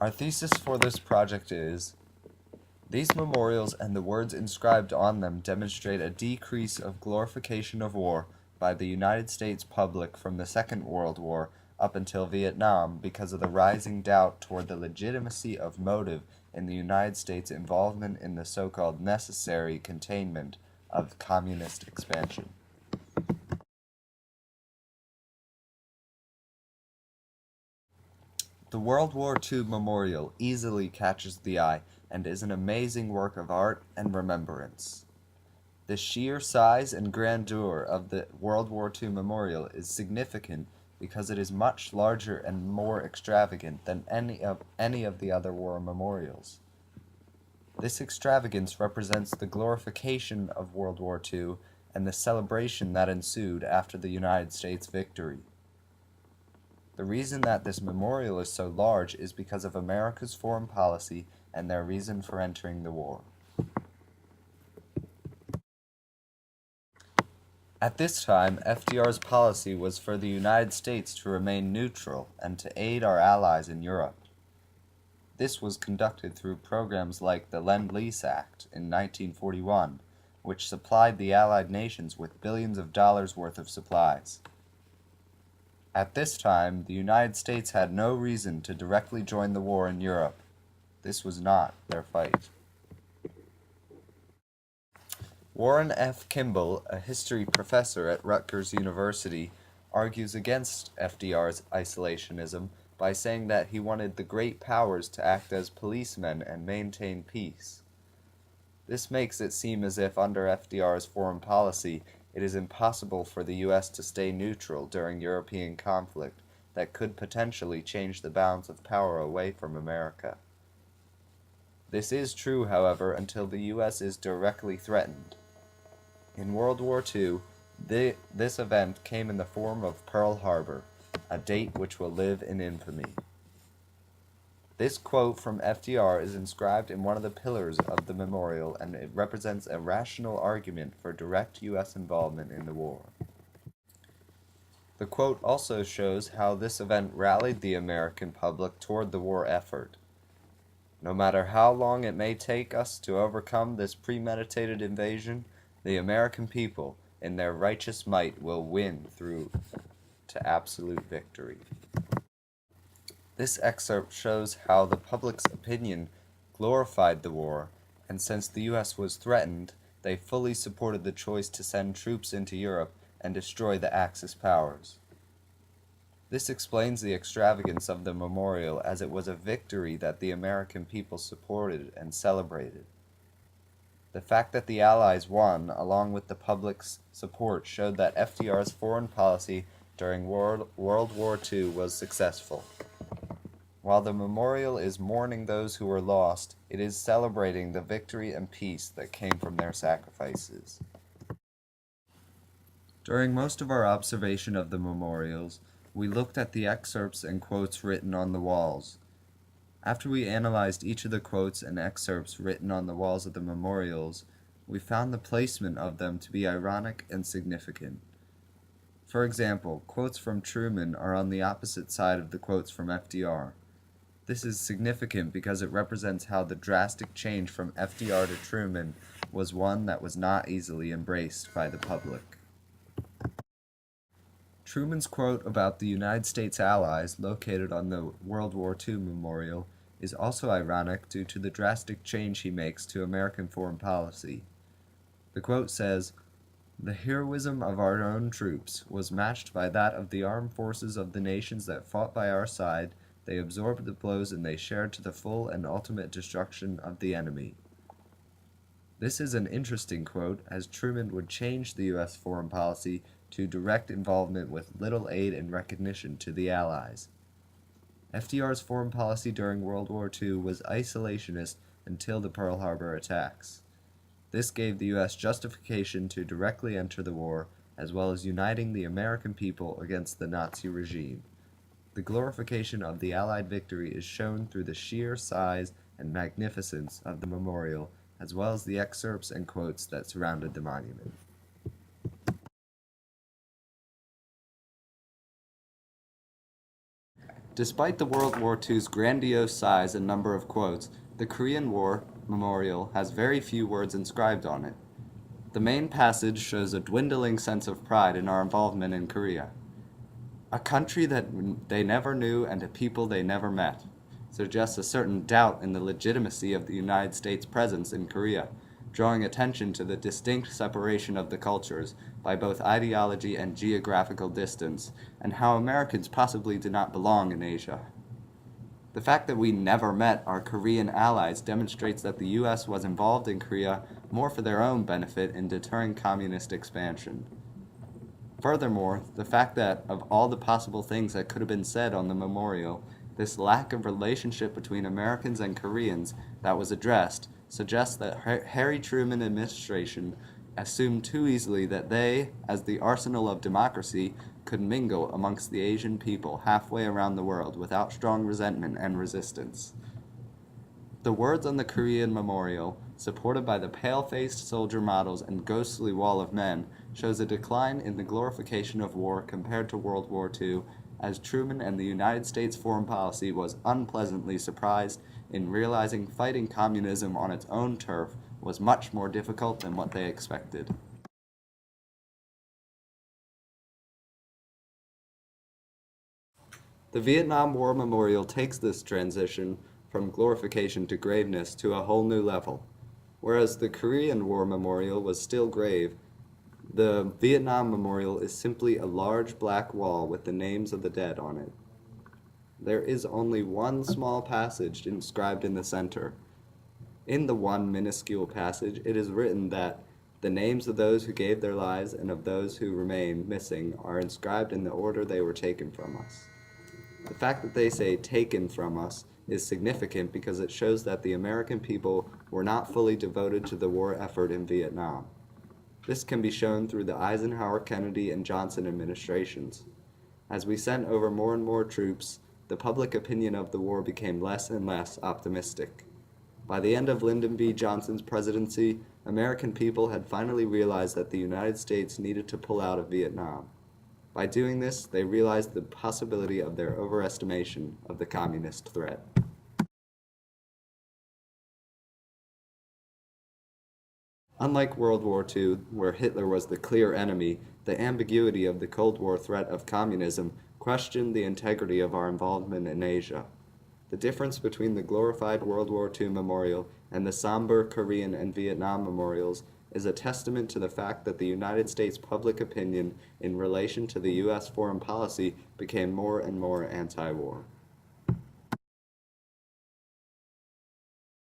Our thesis for this project is, these memorials and the words inscribed on them demonstrate a decrease of glorification of war by the United States public from the Second World War up until Vietnam because of the rising doubt toward the legitimacy of motive in the United States' involvement in the so-called necessary containment of communist expansion. The World War II Memorial easily catches the eye and is an amazing work of art and remembrance. The sheer size and grandeur of the World War II Memorial is significant because it is much larger and more extravagant than any of the other war memorials. This extravagance represents the glorification of World War II and the celebration that ensued after the United States victory. The reason that this memorial is so large is because of America's foreign policy and their reason for entering the war. At this time, FDR's policy was for the United States to remain neutral and to aid our allies in Europe. This was conducted through programs like the Lend-Lease Act in 1941, which supplied the Allied nations with billions of dollars worth of supplies. At this time, the United States had no reason to directly join the war in Europe. This was not their fight. Warren F. Kimball, a history professor at Rutgers University, argues against FDR's isolationism by saying that he wanted the great powers to act as policemen and maintain peace. This makes it seem as if under FDR's foreign policy, it is impossible for the U.S. to stay neutral during European conflict that could potentially change the balance of power away from America. This is true, however, until the U.S. is directly threatened. In World War II, this event came in the form of Pearl Harbor, a date which will live in infamy. This quote from FDR is inscribed in one of the pillars of the memorial, and it represents a rational argument for direct U.S. involvement in the war. The quote also shows how this event rallied the American public toward the war effort. No matter how long it may take us to overcome this premeditated invasion, the American people, in their righteous might, will win through to absolute victory. This excerpt shows how the public's opinion glorified the war, and since the U.S. was threatened, they fully supported the choice to send troops into Europe and destroy the Axis powers. This explains the extravagance of the memorial, as it was a victory that the American people supported and celebrated. The fact that the Allies won, along with the public's support, showed that FDR's foreign policy during World War II was successful. While the memorial is mourning those who were lost, it is celebrating the victory and peace that came from their sacrifices. During most of our observation of the memorials, we looked at the excerpts and quotes written on the walls. After we analyzed each of the quotes and excerpts written on the walls of the memorials, we found the placement of them to be ironic and significant. For example, quotes from Truman are on the opposite side of the quotes from FDR. This is significant because it represents how the drastic change from FDR to Truman was one that was not easily embraced by the public. Truman's quote about the United States allies located on the World War II memorial is also ironic due to the drastic change he makes to American foreign policy. The quote says, "The heroism of our own troops was matched by that of the armed forces of the nations that fought by our side. They absorbed the blows and they shared to the full and ultimate destruction of the enemy." This is an interesting quote, as Truman would change the U.S. foreign policy to direct involvement with little aid and recognition to the Allies. FDR's foreign policy during World War II was isolationist until the Pearl Harbor attacks. This gave the U.S. justification to directly enter the war, as well as uniting the American people against the Nazi regime. The glorification of the Allied victory is shown through the sheer size and magnificence of the memorial, as well as the excerpts and quotes that surrounded the monument. Despite the World War II's grandiose size and number of quotes, the Korean War Memorial has very few words inscribed on it. The main passage shows a dwindling sense of pride in our involvement in Korea. A country that they never knew and a people they never met suggests a certain doubt in the legitimacy of the United States' presence in Korea, drawing attention to the distinct separation of the cultures by both ideology and geographical distance, and how Americans possibly do not belong in Asia. The fact that we never met our Korean allies demonstrates that the U.S. was involved in Korea more for their own benefit in deterring communist expansion. Furthermore, the fact that, of all the possible things that could have been said on the memorial, this lack of relationship between Americans and Koreans that was addressed suggests that Harry Truman administration assumed too easily that they, as the arsenal of democracy, could mingle amongst the Asian people halfway around the world without strong resentment and resistance. The words on the Korean memorial, supported by the pale-faced soldier models and ghostly wall of men, shows a decline in the glorification of war compared to World War II, as Truman and the United States foreign policy was unpleasantly surprised in realizing fighting communism on its own turf was much more difficult than what they expected. The Vietnam War Memorial takes this transition from glorification to graveness to a whole new level. Whereas the Korean War Memorial was still grave, the Vietnam Memorial is simply a large black wall with the names of the dead on it. There is only one small passage inscribed in the center. In the one minuscule passage, it is written that the names of those who gave their lives and of those who remain missing are inscribed in the order they were taken from us. The fact that they say taken from us is significant because it shows that the American people were not fully devoted to the war effort in Vietnam. This can be shown through the Eisenhower, Kennedy, and Johnson administrations. As we sent over more and more troops, the public opinion of the war became less and less optimistic. By the end of Lyndon B. Johnson's presidency, American people had finally realized that the United States needed to pull out of Vietnam. By doing this, they realized the possibility of their overestimation of the communist threat. Unlike World War II, where Hitler was the clear enemy, the ambiguity of the Cold War threat of communism questioned the integrity of our involvement in Asia. The difference between the glorified World War II memorial and the somber Korean and Vietnam memorials is a testament to the fact that the United States public opinion in relation to the U.S. foreign policy became more and more anti-war.